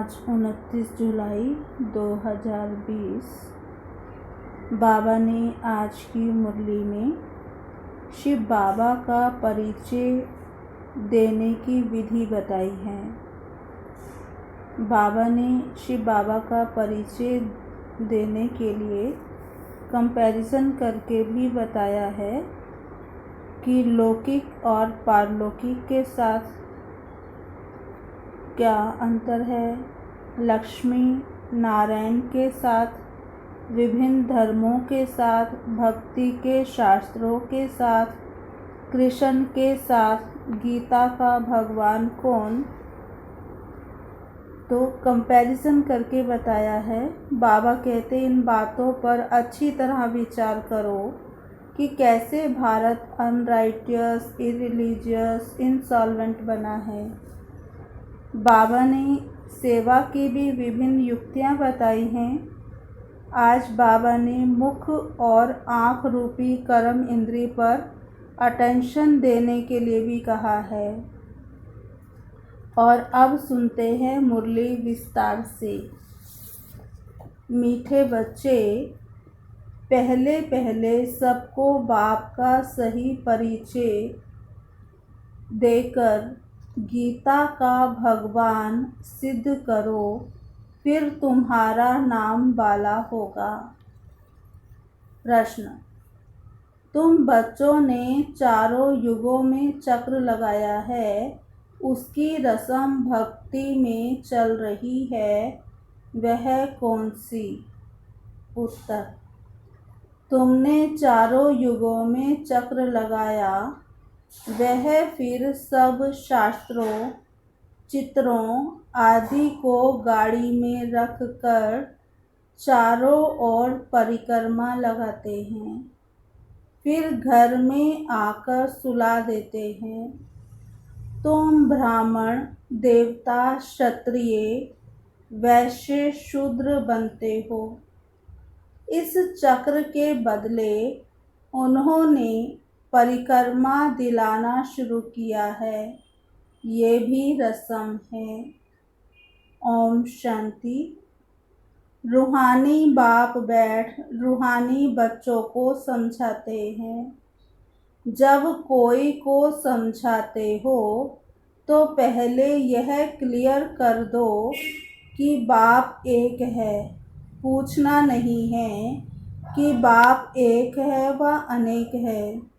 आज 29 जुलाई 2020। बाबा ने आज की मुरली में शिव बाबा का परिचय देने की विधि बताई है। बाबा ने शिव बाबा का परिचय देने के लिए कंपैरिजन करके भी बताया है कि लौकिक और पारलौकिक के साथ क्या अंतर है, लक्ष्मी नारायण के साथ, विभिन्न धर्मों के साथ, भक्ति के शास्त्रों के साथ, कृष्ण के साथ, गीता का भगवान कौन, तो कंपैरिजन करके बताया है। बाबा कहते इन बातों पर अच्छी तरह विचार करो कि कैसे भारत अनराइटियस, इररिलीजियस, इंसॉल्वेंट बना है। बाबा ने सेवा की भी विभिन्न युक्तियाँ बताई हैं। आज बाबा ने मुख और आँख रूपी कर्म इंद्री पर अटेंशन देने के लिए भी कहा है। और अब सुनते हैं मुरली विस्तार से। मीठे बच्चे, पहले पहले सबको बाप का सही परिचय देकर गीता का भगवान सिद्ध करो, फिर तुम्हारा नाम बाला होगा। प्रश्न: तुम बच्चों ने चारों युगों में चक्र लगाया है, उसकी रस्म भक्ति में चल रही है, वह कौन सी? उत्तर: तुमने चारों युगों में चक्र लगाया, वह फिर सब शास्त्रों, चित्रों आदि को गाड़ी में रख कर चारों ओर परिक्रमा लगाते हैं, फिर घर में आकर सुला देते हैं। तुम ब्राह्मण, देवता, क्षत्रिय, वैश्य, शूद्र बनते हो। इस चक्र के बदले उन्होंने परिक्रमा दिलाना शुरू किया है, ये भी रस्म है। ओम शांति। रूहानी बाप बैठ रूहानी बच्चों को समझाते हैं। जब कोई को समझाते हो तो पहले यह क्लियर कर दो कि बाप एक है। पूछना नहीं है कि बाप एक है व अनेक है,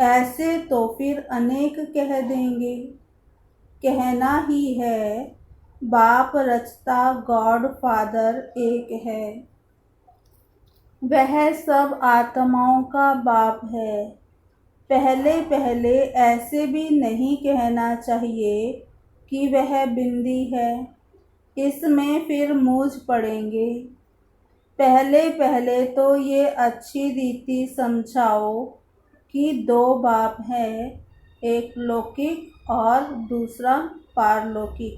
ऐसे तो फिर अनेक कह देंगे। कहना ही है बाप रचता गॉड फादर एक है, वह सब आत्माओं का बाप है। पहले पहले ऐसे भी नहीं कहना चाहिए कि वह बिंदी है, इसमें फिर मूंझ पड़ेंगे। पहले पहले तो ये अच्छी रीति समझाओ कि दो बाप हैं, एक लौकिक और दूसरा पारलौकिक।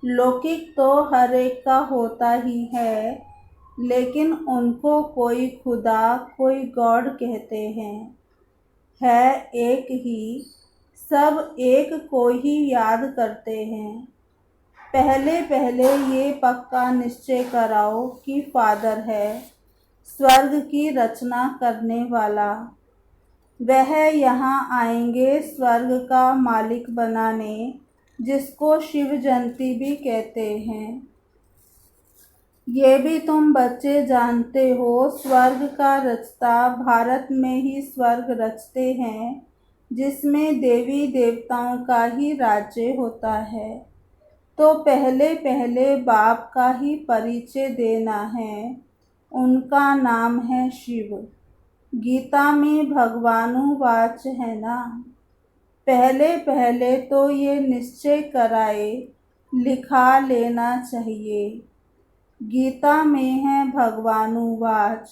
लौकिक तो हर एक का होता ही है, लेकिन उनको कोई खुदा, कोई गॉड कहते हैं। है एक ही, सब एक को ही याद करते हैं। पहले पहले ये पक्का निश्चय कराओ कि फादर है, स्वर्ग की रचना करने वाला। वह यहाँ आएंगे स्वर्ग का मालिक बनाने, जिसको शिव जयंती भी कहते हैं। ये भी तुम बच्चे जानते हो, स्वर्ग का रचता भारत में ही स्वर्ग रचते हैं, जिसमें देवी देवताओं का ही राज्य होता है। तो पहले पहले बाप का ही परिचय देना है, उनका नाम है शिव। गीता में भगवानुवाच है ना। पहले पहले तो ये निश्चय कराए लिखा लेना चाहिए। गीता में है भगवानुवाच,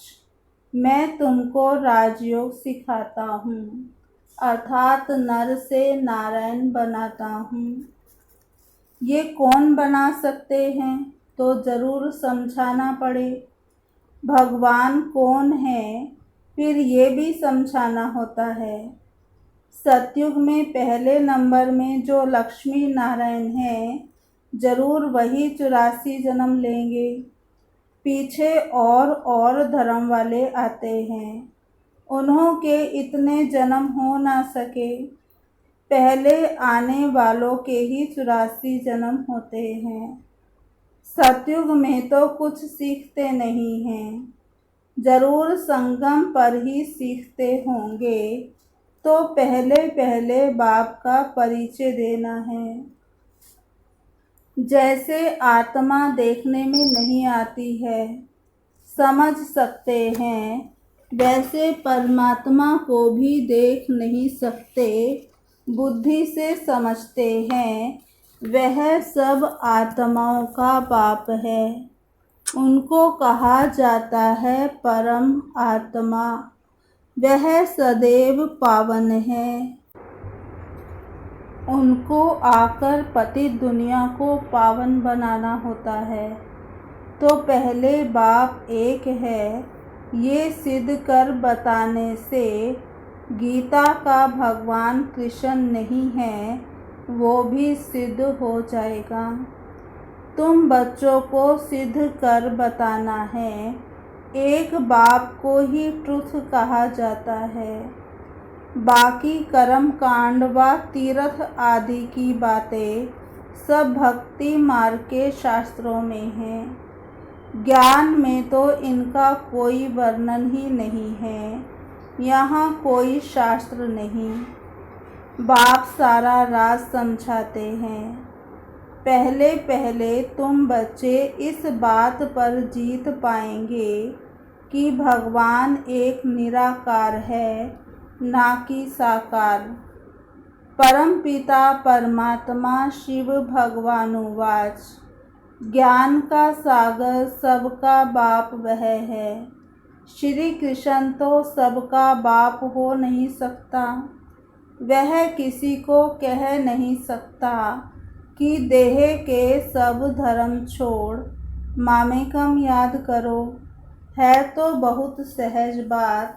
मैं तुमको राजयोग सिखाता हूँ, अर्थात नर से नारायण बनाता हूँ। ये कौन बना सकते हैं, तो ज़रूर समझाना पड़े। भगवान कौन है, फिर ये भी समझाना होता है। सतयुग में पहले नंबर में जो लक्ष्मी नारायण हैं, जरूर वही 84 जन्म लेंगे। पीछे और धर्म वाले आते हैं, उन्हों के इतने जन्म हो ना सके। पहले आने वालों के ही 84 जन्म होते हैं। सतयुग में तो कुछ सीखते नहीं हैं, जरूर संगम पर ही सीखते होंगे। तो पहले पहले बाप का परिचय देना है। जैसे आत्मा देखने में नहीं आती है, समझ सकते हैं, वैसे परमात्मा को भी देख नहीं सकते, बुद्धि से समझते हैं। वह सब आत्माओं का बाप है। उनको कहा जाता है परम आत्मा। वह सदैव पावन है। उनको आकर पतित दुनिया को पावन बनाना होता है। तो पहले बाप एक है, ये सिद्ध कर बताने से गीता का भगवान कृष्ण नहीं है, वो भी सिद्ध हो जाएगा। तुम बच्चों को सिद्ध कर बताना है। एक बाप को ही ट्रुथ कहा जाता है। बाकी कर्म कांड व तीर्थ आदि की बातें सब भक्ति मार्ग के शास्त्रों में हैं। ज्ञान में तो इनका कोई वर्णन ही नहीं है। यहाँ कोई शास्त्र नहीं। बाप सारा राज समझाते हैं। पहले पहले तुम बच्चे इस बात पर जीत पाएंगे कि भगवान एक निराकार है, ना कि साकार। परमपिता परमात्मा शिव भगवानुवाच, ज्ञान का सागर सबका बाप वह है। श्री कृष्ण तो सबका बाप हो नहीं सकता। वह किसी को कह नहीं सकता कि देह के सब धर्म छोड़ मामेकम याद करो। है तो बहुत सहज बात,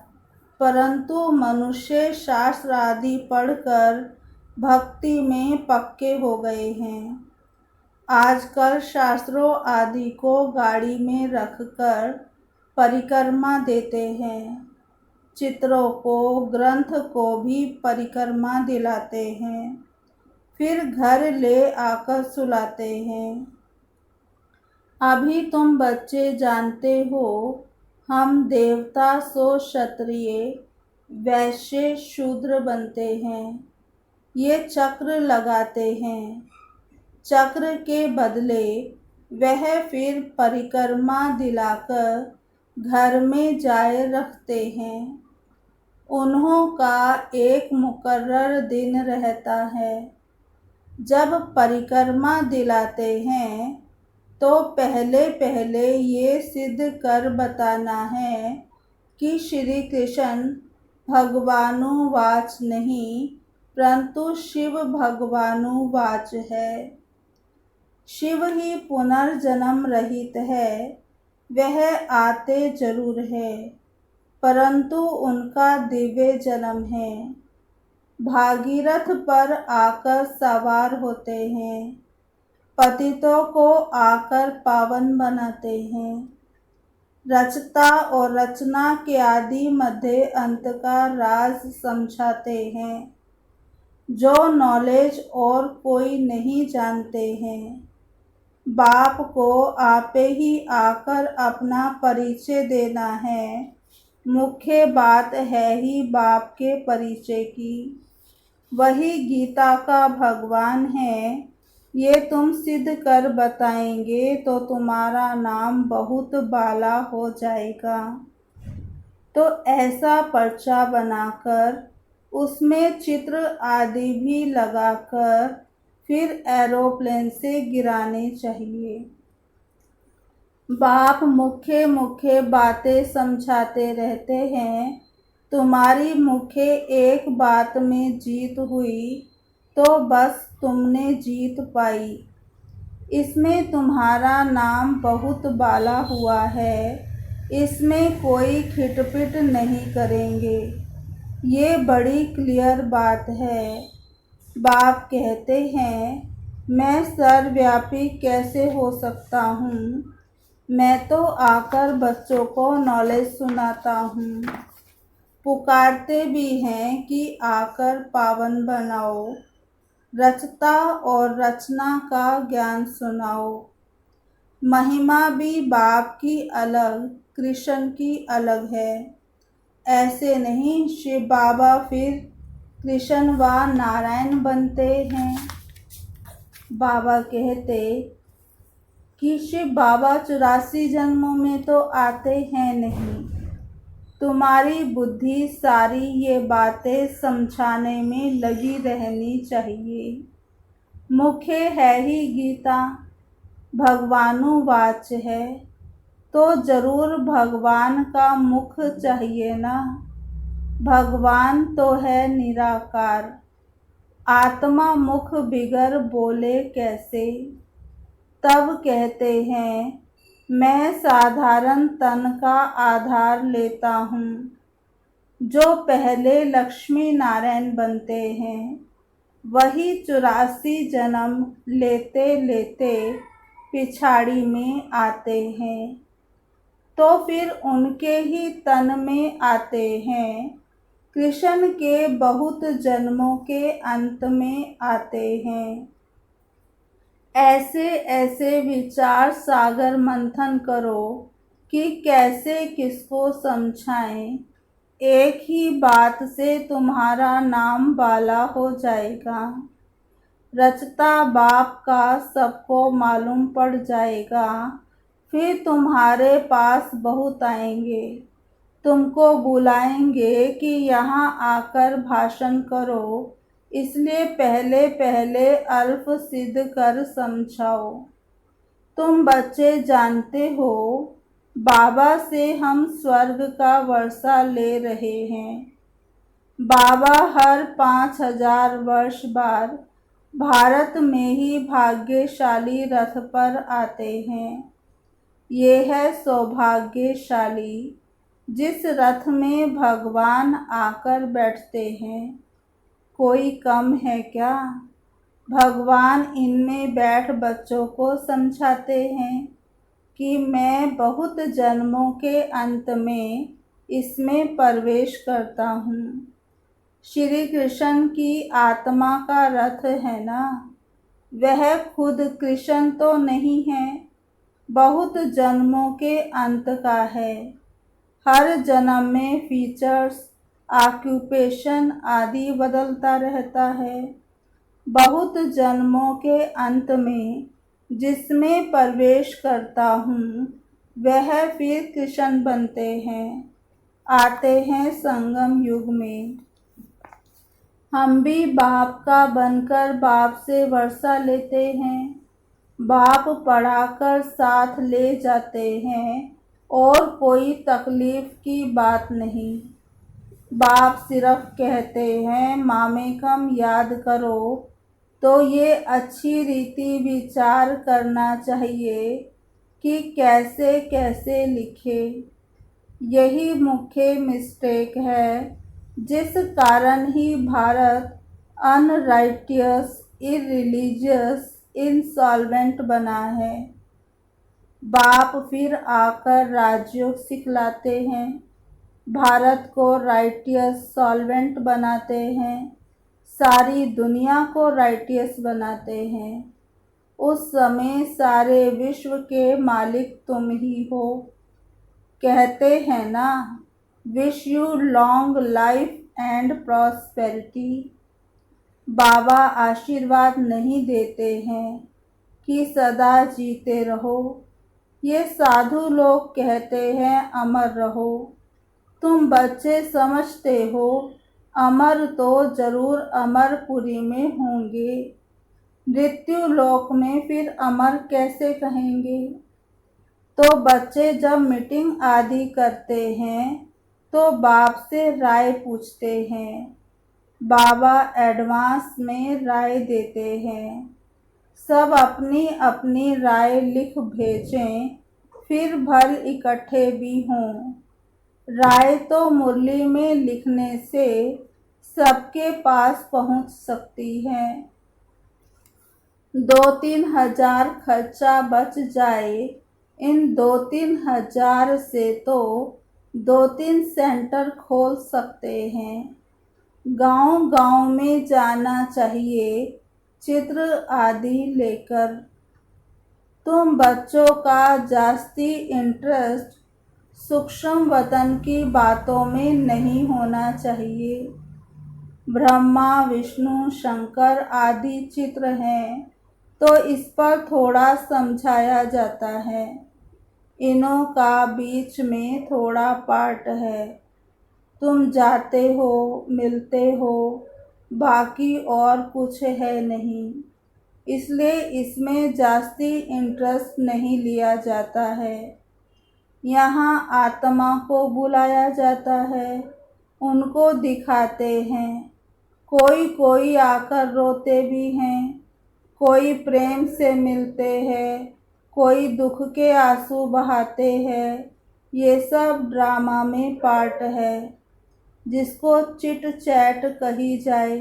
परंतु मनुष्य शास्त्र आदि पढ़कर भक्ति में पक्के हो गए हैं। आजकल शास्त्रों आदि को गाड़ी में रखकर परिक्रमा देते हैं। चित्रों को, ग्रंथ को भी परिक्रमा दिलाते हैं, फिर घर ले आकर सुलाते हैं। अभी तुम बच्चे जानते हो, हम देवता सो क्षत्रिय वैश्य शूद्र बनते हैं। ये चक्र लगाते हैं। चक्र के बदले वह फिर परिक्रमा दिलाकर घर में जाए रखते हैं। उन्हों का एक मुकर्रर दिन रहता है। जब परिक्रमा दिलाते हैं तो पहले पहले ये सिद्ध कर बताना है कि श्री कृष्ण भगवानुवाच नहीं, परंतु शिव भगवानुवाच है। शिव ही पुनर्जन्म रहित है। वह आते जरूर है, परंतु उनका दिव्य जन्म है। भागीरथ पर आकर सवार होते हैं, पतितों को आकर पावन बनाते हैं। रचता और रचना के आदि मध्य अंत का राज समझाते हैं, जो नॉलेज और कोई नहीं जानते हैं। बाप को आपे ही आकर अपना परिचय देना है। मुख्य बात है ही बाप के परिचय की। वही गीता का भगवान है। ये तुम सिद्ध कर बताएंगे तो तुम्हारा नाम बहुत बाला हो जाएगा। तो ऐसा पर्चा बनाकर उसमें चित्र आदि भी लगाकर फिर एरोप्लेन से गिराने चाहिए। बाप मुख्य मुख्य बातें समझाते रहते हैं। तुम्हारी मुख्य एक बात में जीत हुई तो बस तुमने जीत पाई। इसमें तुम्हारा नाम बहुत बाला हुआ है। इसमें कोई खिटपिट नहीं करेंगे। ये बड़ी क्लियर बात है। बाप कहते हैं, मैं सर्वव्यापी कैसे हो सकता हूँ? मैं तो आकर बच्चों को नॉलेज सुनाता हूँ। पुकारते भी हैं कि आकर पावन बनाओ, रचता और रचना का ज्ञान सुनाओ। महिमा भी बाप की अलग, कृष्ण की अलग है। ऐसे नहीं शिव बाबा फिर कृष्ण व नारायण बनते हैं। बाबा कहते कि शिव बाबा 84 जन्मों में तो आते हैं नहीं। तुम्हारी बुद्धि सारी ये बातें समझाने में लगी रहनी चाहिए। मुख्य है ही गीता, भगवानुवाच है, तो जरूर भगवान का मुख चाहिए ना। भगवान तो है निराकार, आत्मा मुख बिगर बोले कैसे। तब कहते हैं मैं साधारण तन का आधार लेता हूँ। जो पहले लक्ष्मी नारायण बनते हैं वही 84 जन्म लेते लेते पिछाड़ी में आते हैं, तो फिर उनके ही तन में आते हैं। कृष्ण के बहुत जन्मों के अंत में आते हैं। ऐसे ऐसे विचार सागर मंथन करो कि कैसे किसको समझाएं। एक ही बात से तुम्हारा नाम बाला हो जाएगा। रचता बाप का सबको मालूम पड़ जाएगा। फिर तुम्हारे पास बहुत आएंगे, तुमको बुलाएंगे कि यहाँ आकर भाषण करो। इसलिए पहले पहले अल्प सिद्ध कर समझाओ। तुम बच्चे जानते हो बाबा से हम स्वर्ग का वर्षा ले रहे हैं। बाबा हर 5000 वर्ष बाद भारत में ही भाग्यशाली रथ पर आते हैं। ये है सौभाग्यशाली जिस रथ में भगवान आकर बैठते हैं। कोई कम है क्या? भगवान इनमें बैठ बच्चों को समझाते हैं कि मैं बहुत जन्मों के अंत में इसमें प्रवेश करता हूँ। श्री कृष्ण की आत्मा का रथ है ना, वह खुद कृष्ण तो नहीं है, बहुत जन्मों के अंत का है। हर जन्म में फीचर्स, ऑक्यूपेशन आदि बदलता रहता है। बहुत जन्मों के अंत में जिसमें प्रवेश करता हूँ वह फिर कृष्ण बनते हैं, आते हैं संगम युग में। हम भी बाप का बनकर बाप से वर्षा लेते हैं। बाप पढ़ाकर साथ ले जाते हैं और कोई तकलीफ की बात नहीं। बाप सिर्फ कहते हैं मामेकम याद करो, तो ये अच्छी रीति विचार करना चाहिए कि कैसे कैसे लिखे। यही मुख्य मिस्टेक है जिस कारण ही भारत अनराइटियस, इररिलीजियस, इंसॉल्वेंट बना है। बाप फिर आकर राजयोग सिखलाते हैं, भारत को राइटियस सॉल्वेंट बनाते हैं, सारी दुनिया को राइटियस बनाते हैं। उस समय सारे विश्व के मालिक तुम ही हो। कहते हैं ना, wish you long life and prosperity. बाबा आशीर्वाद नहीं देते हैं कि सदा जीते रहो। ये साधु लोग कहते हैं अमर रहो। तुम बच्चे समझते हो अमर तो जरूर अमरपुरी में होंगे, मृत्यु लोक में फिर अमर कैसे कहेंगे। तो बच्चे जब मीटिंग आदि करते हैं तो बाप से राय पूछते हैं। बाबा एडवांस में राय देते हैं। सब अपनी अपनी राय लिख भेजें, फिर भल इकट्ठे भी हों। राय तो मुरली में लिखने से सबके पास पहुंच सकती है। 2-3 हजार खर्चा बच जाए। इन 2-3 हजार से तो 2-3 सेंटर खोल सकते हैं। गांव-गांव में जाना चाहिए चित्र आदि लेकर। तुम बच्चों का जास्ती इंटरेस्ट सूक्ष्म वतन की बातों में नहीं होना चाहिए। ब्रह्मा, विष्णु, शंकर आदि चित्र हैं तो इस पर थोड़ा समझाया जाता है। इनों का बीच में थोड़ा पार्ट है। तुम जाते हो, मिलते हो, बाकी और कुछ है नहीं। इसलिए इसमें जास्ती इंटरेस्ट नहीं लिया जाता है। यहाँ आत्मा को बुलाया जाता है, उनको दिखाते हैं। कोई कोई आकर रोते भी हैं, कोई प्रेम से मिलते हैं, कोई दुख के आंसू बहाते हैं। ये सब ड्रामा में पार्ट है, जिसको चिट चैट कही जाए।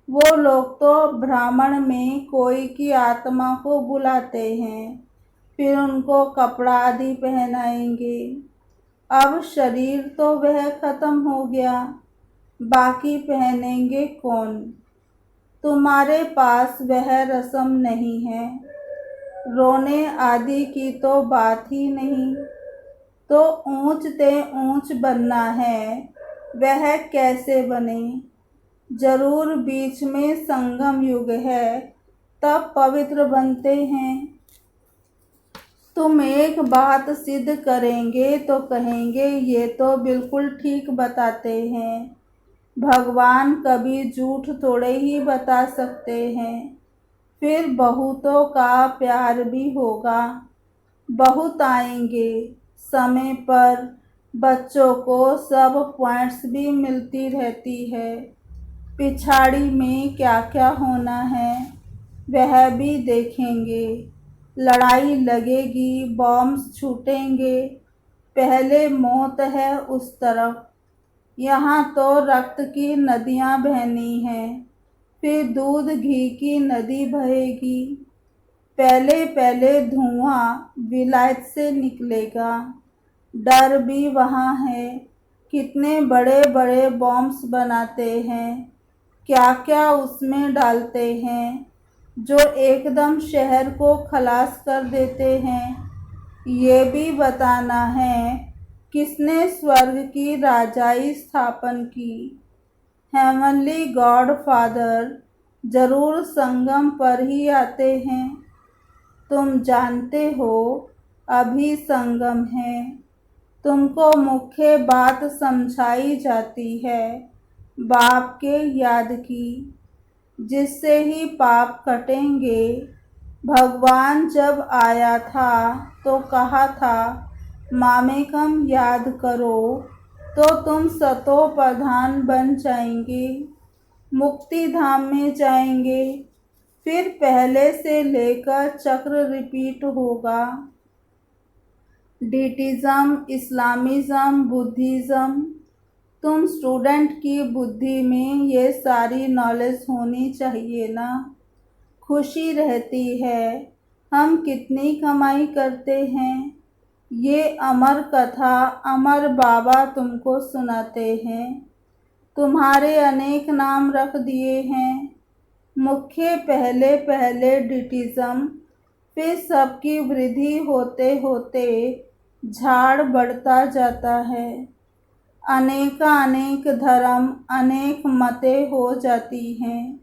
वो लोग तो ब्राह्मण में कोई की आत्मा को बुलाते हैं, फिर उनको कपड़ा आदि पहनाएंगे। अब शरीर तो वह खत्म हो गया, बाकी पहनेंगे कौन? तुम्हारे पास वह रस्म नहीं है। रोने आदि की तो बात ही नहीं। तो ऊंच ते ऊंच बनना है, वह कैसे बने? जरूर बीच में संगम युग है, तब पवित्र बनते हैं। तुम एक बात सिद्ध करेंगे तो कहेंगे ये तो बिल्कुल ठीक बताते हैं। भगवान कभी झूठ थोड़े ही बता सकते हैं। फिर बहुतों का प्यार भी होगा। बहुत आएंगे समय पर। बच्चों को सब पॉइंट्स भी मिलती रहती है। पिछाड़ी में क्या क्या होना है वह भी देखेंगे। लड़ाई लगेगी, बॉम्ब्स छूटेंगे। पहले मौत है उस तरफ। यहाँ तो रक्त की नदियाँ बहनी हैं, फिर दूध घी की नदी बहेगी। पहले पहले धुआं विलायत से निकलेगा। डर भी वहाँ है। कितने बड़े बड़े बॉम्ब्स बनाते हैं, क्या क्या उसमें डालते हैं, जो एकदम शहर को खलास कर देते हैं। ये भी बताना है किसने स्वर्ग की राजाई स्थापन की। हेवनली गॉड फादर जरूर संगम पर ही आते हैं। तुम जानते हो अभी संगम है। तुमको मुख्य बात समझाई जाती है बाप के याद की, जिससे ही पाप कटेंगे। भगवान जब आया था तो कहा था मामेकम याद करो तो तुम सतो प्रधान बन जाएंगे, मुक्ति धाम में जाएंगे। फिर पहले से लेकर चक्र रिपीट होगा। डिटिज्म, इस्लामिज्म, बुद्धिज्म। तुम स्टूडेंट की बुद्धि में ये सारी नॉलेज होनी चाहिए ना। खुशी रहती है। हम कितनी कमाई करते हैं, ये अमर कथा अमर बाबा तुमको सुनाते हैं। तुम्हारे अनेक नाम रख दिए हैं। मुख्य पहले पहले डिटिज्म, फिर सबकी वृद्धि होते होते झाड़ बढ़ता जाता है। अनेक धर्म, अनेक मतें हो जाती हैं।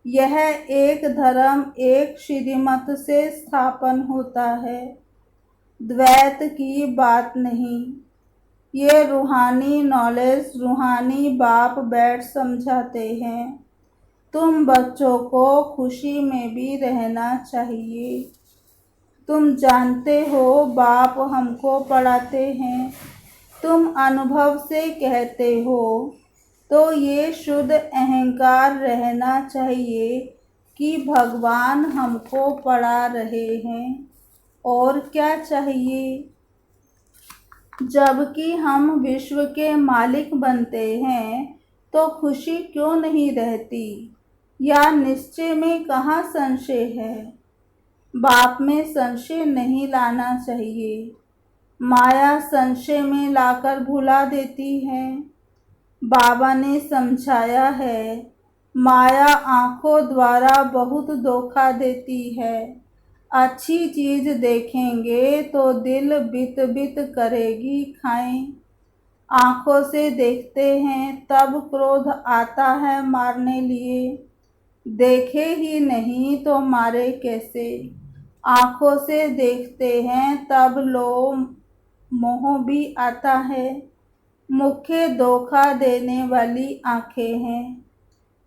यह एक धर्म एक श्रीमत से स्थापन होता है, द्वैत की बात नहीं। ये रूहानी नॉलेज रूहानी बाप बैठ समझाते हैं। तुम बच्चों को खुशी में भी रहना चाहिए। तुम जानते हो बाप हमको पढ़ाते हैं, तुम अनुभव से कहते हो, तो ये शुद्ध अहंकार रहना चाहिए कि भगवान हमको पढ़ा रहे हैं। और क्या चाहिए? जबकि हम विश्व के मालिक बनते हैं तो खुशी क्यों नहीं रहती? या निश्चय में कहाँ संशय है। बाप में संशय नहीं लाना चाहिए। माया संशय में लाकर भुला देती है। बाबा ने समझाया है, माया आँखों द्वारा बहुत धोखा देती है। अच्छी चीज देखेंगे तो दिल बित बित करेगी खाएं। आँखों से देखते हैं तब क्रोध आता है मारने लिए। देखे ही नहीं तो मारे कैसे। आँखों से देखते हैं तब लोभ मोह भी आता है। मुख्य धोखा देने वाली आँखें हैं,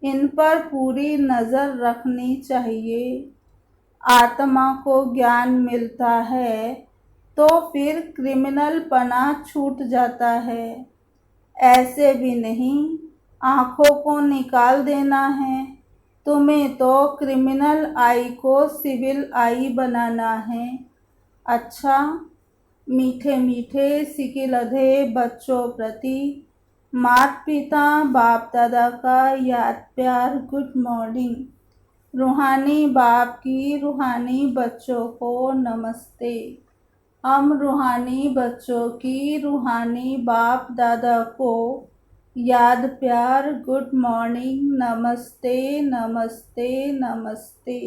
इन पर पूरी नज़र रखनी चाहिए। आत्मा को ज्ञान मिलता है तो फिर क्रिमिनलपना छूट जाता है। ऐसे भी नहीं आँखों को निकाल देना है। तुम्हें तो क्रिमिनल आई को सिविल आई बनाना है। अच्छा, मीठे मीठे सिकिलधे बच्चों प्रति माता पिता बाप दादा का याद प्यार गुड मॉर्निंग। रूहानी बाप की रूहानी बच्चों को नमस्ते। हम रूहानी बच्चों की रूहानी बाप दादा को याद प्यार गुड मॉर्निंग, नमस्ते नमस्ते नमस्ते।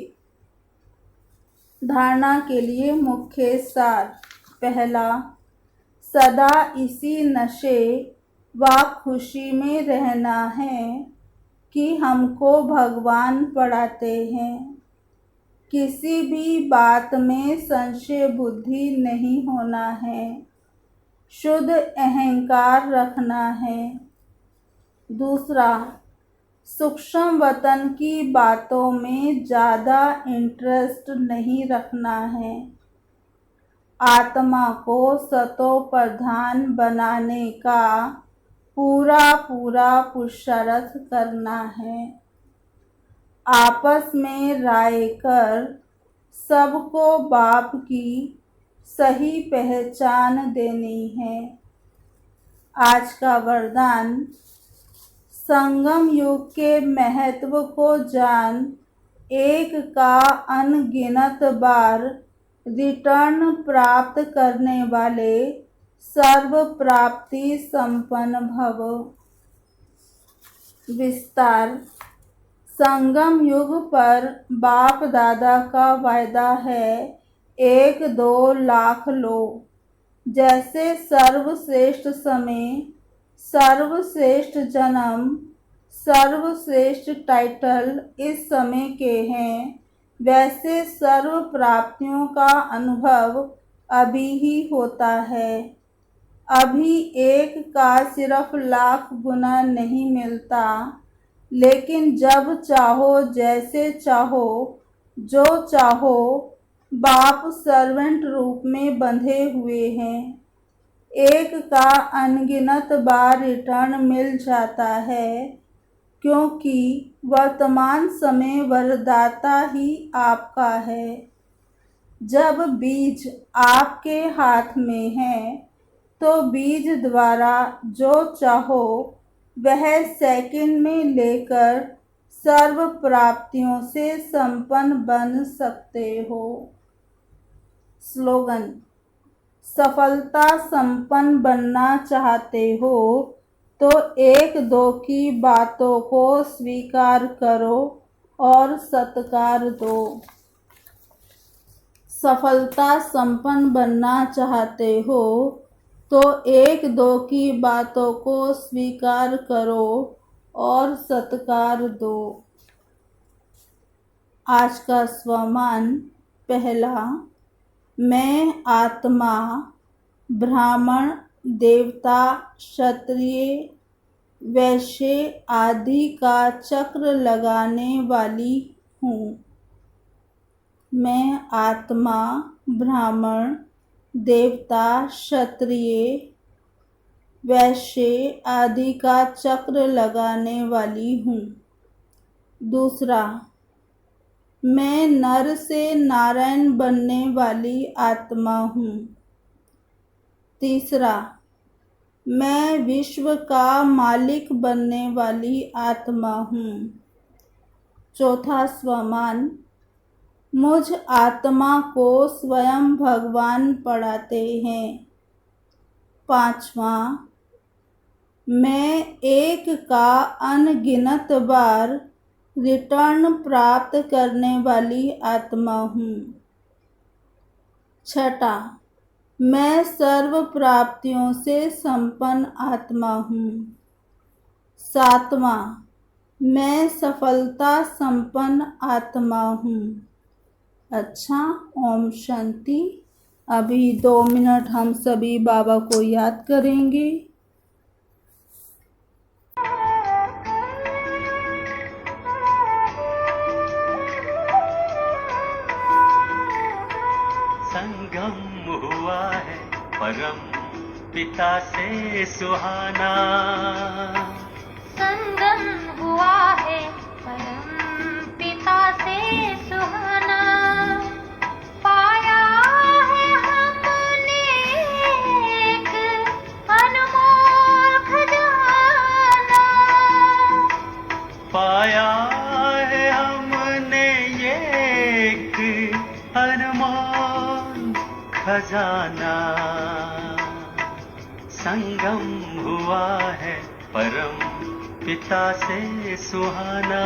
धारणा के लिए मुख्य सार। पहला, सदा इसी नशे व खुशी में रहना है कि हमको भगवान पढ़ाते हैं। किसी भी बात में संशय बुद्धि नहीं होना है। शुद्ध अहंकार रखना है। दूसरा, सूक्ष्म वतन की बातों में ज़्यादा इंटरेस्ट नहीं रखना है। आत्मा को सतो प्रधान बनाने का पूरा पुरुषार्थ करना है। आपस में राय कर सबको बाप की सही पहचान देनी है। आज का वरदान, संगम युग के महत्व को जान, एक का अनगिनत बार रिटर्न प्राप्त करने वाले सर्व प्राप्ति संपन्न भव। विस्तार, संगम युग पर बाप दादा का वायदा है 1-2 लाख लो। जैसे सर्वश्रेष्ठ समय, सर्वश्रेष्ठ जन्म, सर्वश्रेष्ठ टाइटल इस समय के हैं, वैसे सर्व प्राप्तियों का अनुभव अभी ही होता है। अभी एक का सिर्फ लाख गुना नहीं मिलता, लेकिन जब चाहो जैसे चाहो जो चाहो, बाप सर्वेंट रूप में बंधे हुए हैं। एक का अनगिनत बार रिटर्न मिल जाता है, क्योंकि वर्तमान समय वरदाता ही आपका है। जब बीज आपके हाथ में है तो बीज द्वारा जो चाहो वह सेकंड में लेकर सर्व प्राप्तियों से संपन्न बन सकते हो। स्लोगन, सफलता संपन्न बनना चाहते हो तो 1-2 की बातों को स्वीकार करो और सत्कार दो। सफलता संपन्न बनना चाहते हो तो 1-2 की बातों को स्वीकार करो और सत्कार दो। आज का स्वमान। पहला, मैं आत्मा ब्राह्मण देवता क्षत्रिय वैश्य आदि का चक्र लगाने वाली हूँ। मैं आत्मा ब्राह्मण देवता क्षत्रिय वैश्य आदि का चक्र लगाने वाली हूँ। दूसरा, मैं नर से नारायण बनने वाली आत्मा हूँ। तीसरा, मैं विश्व का मालिक बनने वाली आत्मा हूँ। चौथा स्वमान, मुझ आत्मा को स्वयं भगवान पढ़ाते हैं। पांचवा, मैं एक का अनगिनत बार रिटर्न प्राप्त करने वाली आत्मा हूँ। छठा, मैं सर्व प्राप्तियों से संपन्न आत्मा हूँ। सातवां, मैं सफलता संपन्न आत्मा हूँ। अच्छा, ओम शांति। अभी 2 मिनट हम सभी बाबा को याद करेंगे। संगम हुआ है परम पिता से सुहाना, संगम हुआ है परम पिता से सुहाना, पाया है हमने एक अनमोल खजाना, पाया है हमने एक अनमोल खजाना। संगम हुआ है परम पिता से सुहाना।